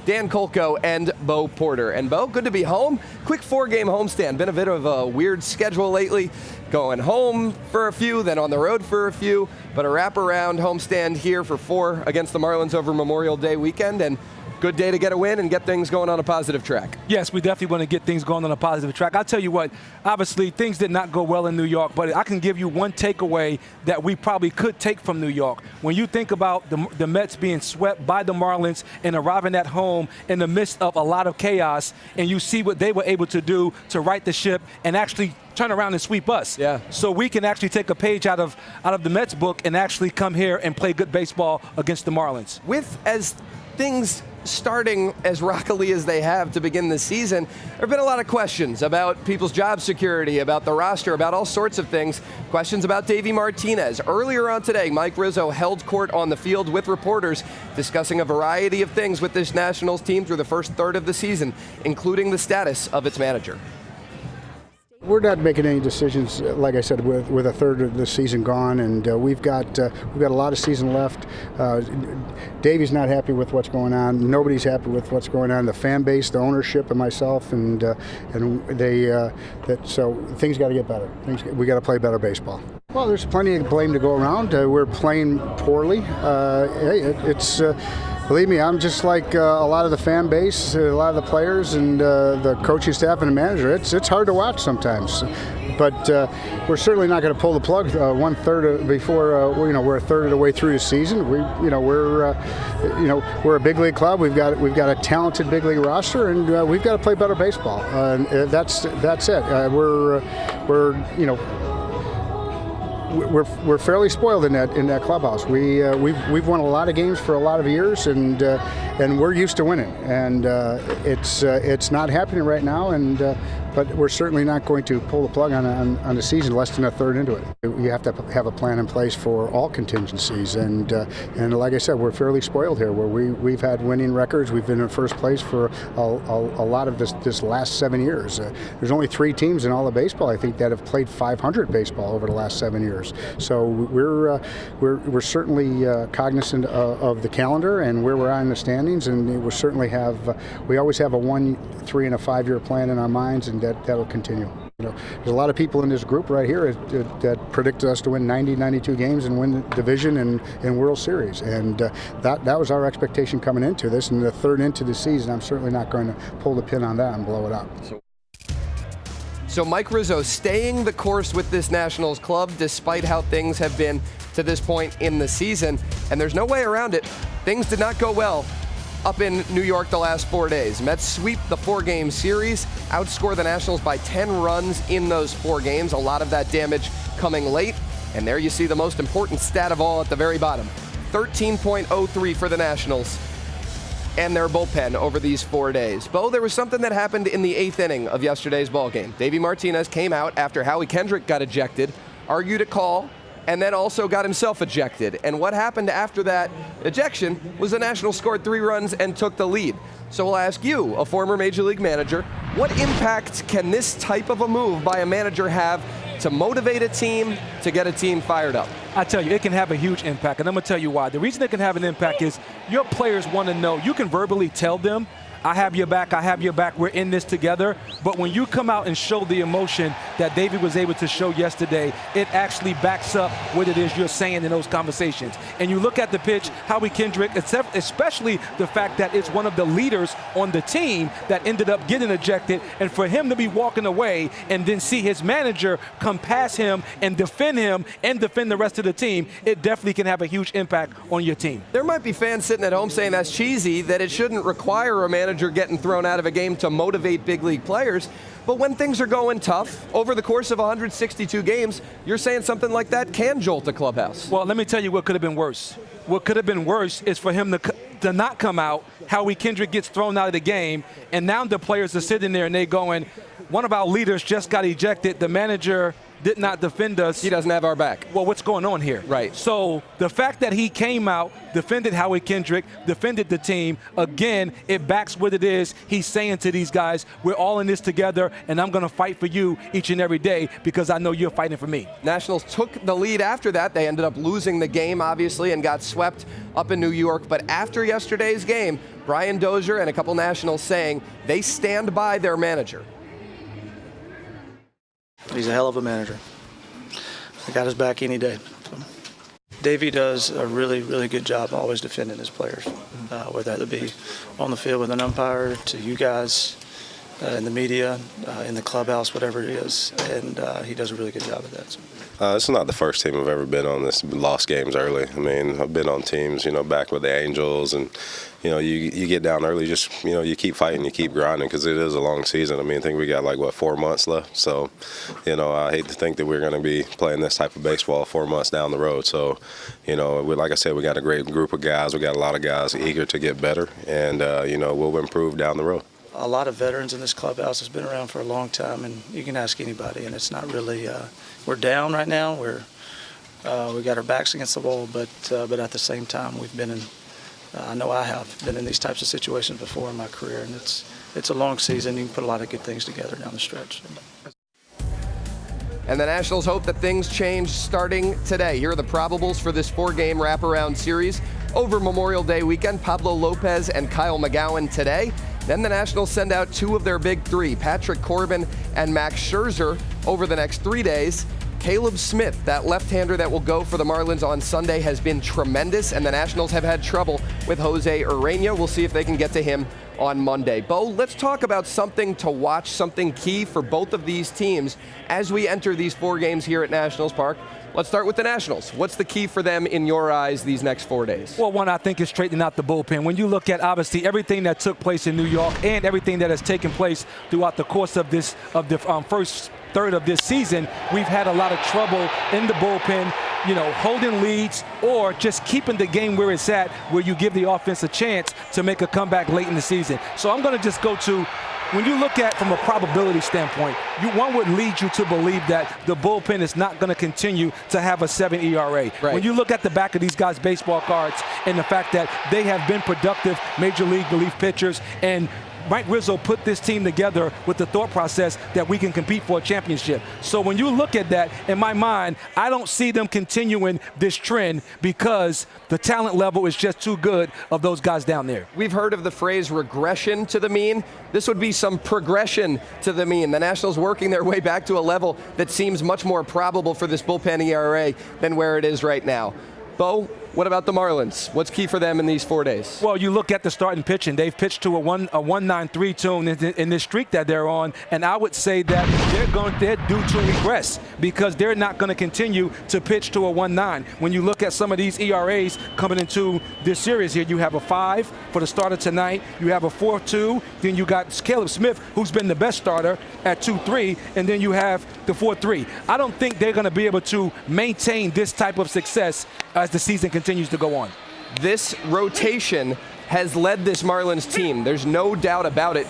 Dan Kolko, and Bo Porter. And Bo, good to be home. Quick 4-game homestand. Been a bit of a weird schedule lately. Going home for a few, then on the road for a few, but a wraparound homestand here for 4 against the Marlins over Memorial Day weekend, and good day to get a win and get things going on a positive track. Yes, we definitely want to get things going on a positive track. I'll tell you what, obviously things did not go well in New York, but I can give you one takeaway that we probably could take from New York. When you think about the Mets being swept by the Marlins and arriving at home in the midst of a lot of chaos, and you see what they were able to do to right the ship and actually turn around and sweep us. Yeah. So we can actually take a page out of the Mets book and actually come here and play good baseball against the Marlins. With as things starting as rockily as they have to begin the season, there have been a lot of questions about people's job security, about the roster, about all sorts of things. Questions about Davey Martinez. Earlier on today, Mike Rizzo held court on the field with reporters discussing a variety of things with this Nationals team through the first third of the season, including the status of its manager. We're not making any decisions, like I said, with a third of the season gone, and we've got a lot of season left. Davey's not happy with what's going on. Nobody's happy with what's going on. The fan base, the ownership, and myself, and so things got to get better. We got to play better baseball. Well, there's plenty of blame to go around. We're playing poorly. Believe me, I'm just like a lot of the fan base, a lot of the players, and the coaching staff and the manager. It's hard to watch sometimes, but we're certainly not going to pull the plug before we're a third of the way through the season. We're a big league club. We've got a talented big league roster, and we've got to play better baseball. That's it. We're fairly spoiled in that clubhouse. We've won a lot of games for a lot of years, and we're used to winning. And it's not happening right now. But we're certainly not going to pull the plug on the season less than a third into it. You have to have a plan in place for all contingencies, and like I said, we're fairly spoiled here. Where we've had winning records. We've been in first place for a lot of this last 7 years. There's only 3 teams in all of baseball, I think, that have played 500 baseball over the last 7 years. So we're certainly cognizant of the calendar and where we're at in the standings, and we always have a 1, 3, and a 5-year plan in our minds, and that'll continue. There's a lot of people in this group right here that predicted us to win 90, 92 games and win the division and World Series, and that was our expectation coming into this. And the third into the season, I'm certainly not going to pull the pin on that and blow it up. So Mike Rizzo staying the course with this Nationals club despite how things have been to this point in the season, and there's no way around it. Things did not go well up in New York the last 4 days. Mets sweep the 4-game series, outscore the Nationals by 10 runs in those 4 games, a lot of that damage coming late. And there you see the most important stat of all at the very bottom. 13.03 for the Nationals and their bullpen over these 4 days. Bo, there was something that happened in the 8th inning of yesterday's ballgame. Davey Martinez came out after Howie Kendrick got ejected, argued a call, and then also got himself ejected. And what happened after that ejection was the Nationals scored 3 runs and took the lead. So we'll ask you, a former Major League manager, what impact can this type of a move by a manager have to motivate a team, to get a team fired up? I tell you, it can have a huge impact, and I'm going to tell you why. The reason it can have an impact is your players want to know. You can verbally tell them, I have your back, we're in this together. But when you come out and show the emotion that Davey was able to show yesterday, it actually backs up what it is you're saying in those conversations. And you look at the pitch, Howie Kendrick, especially the fact that it's one of the leaders on the team that ended up getting ejected, and for him to be walking away and then see his manager come past him and defend the rest of the team, it definitely can have a huge impact on your team. There might be fans sitting at home saying that's cheesy, that it shouldn't require a manager getting thrown out of a game to motivate big league players. But when things are going tough, over the course of 162 games, you're saying something like that can jolt a clubhouse. Well, let me tell you what could have been worse. What could have been worse is for him to not come out, Howie Kendrick gets thrown out of the game, and now the players are sitting there and they going, one of our leaders just got ejected. The manager did not defend us. He doesn't have our back. Well, what's going on here? Right. So the fact that he came out, defended Howie Kendrick, defended the team, again, it backs what it is. He's saying to these guys, we're all in this together, and I'm going to fight for you each and every day because I know you're fighting for me. Nationals took the lead after that. They ended up losing the game, obviously, and got swept up in New York. But after yesterday's game, Brian Dozier and a couple Nationals saying they stand by their manager. He's a hell of a manager. I got his back any day. So. Davey does a really, really good job always defending his players, whether that be on the field with an umpire, to you guys, in the media, in the clubhouse, whatever it is, and he does a really good job of that. So. This is not the first team I've ever been on that's lost games early. I mean, I've been on teams, back with the Angels, and, you get down early, just, you keep fighting, you keep grinding because it is a long season. I mean, I think we got 4 months left. So, I hate to think that we're going to be playing this type of baseball 4 months down the road. So, like I said, we got a great group of guys. We got a lot of guys eager to get better, and, we'll improve down the road. A lot of veterans in this clubhouse has been around for a long time, and you can ask anybody, and it's not really we're down right now. We got our backs against the wall, but at the same time, we've been in. I know I have been in these types of situations before in my career, and it's a long season. You can put a lot of good things together down the stretch. And the Nationals hope that things change starting today. Here are the probables for this 4-game wraparound series. Over Memorial Day weekend, Pablo Lopez and Kyle McGowan today. Then the Nationals send out 2 of their big 3, Patrick Corbin and Max Scherzer, over the next 3 days. Caleb Smith, that left-hander that will go for the Marlins on Sunday, has been tremendous, and the Nationals have had trouble with Jose Urena. We'll see if they can get to him on Monday. Bo, let's talk about something to watch, something key for both of these teams as we enter these 4 games here at Nationals Park. Let's start with the Nationals. What's the key for them in your eyes these next 4 days? Well, one, I think, is straightening out the bullpen. When you look at, obviously, everything that took place in New York and everything that has taken place throughout the course of the first third of this season, we've had a lot of trouble in the bullpen, holding leads or just keeping the game where it's at, where you give the offense a chance to make a comeback late in the season. So I'm going to just go to, when you look at from a probability standpoint, one would lead you to believe that the bullpen is not going to continue to have a 7 ERA. Right. When you look at the back of these guys' baseball cards and the fact that they have been productive major league relief pitchers, and Mike Rizzo put this team together with the thought process that we can compete for a championship. So when you look at that, in my mind, I don't see them continuing this trend because the talent level is just too good of those guys down there. We've heard of the phrase regression to the mean. This would be some progression to the mean. The Nationals working their way back to a level that seems much more probable for this bullpen ERA than where it is right now. Bo, what about the Marlins? What's key for them in these 4 days? Well, you look at the starting pitching. They've pitched to a 1.93 tune in this streak that they're on, and I would say that they're due to regress because they're not going to continue to pitch to a 1.9. When you look at some of these ERAs coming into this series here, you have a 5 for the starter tonight. You have a 4.2. Then you got Caleb Smith, who's been the best starter at 2.3, and then you have the 4.3. I don't think they're going to be able to maintain this type of success as the season continues to go on. This rotation has led this Marlins team. There's no doubt about it.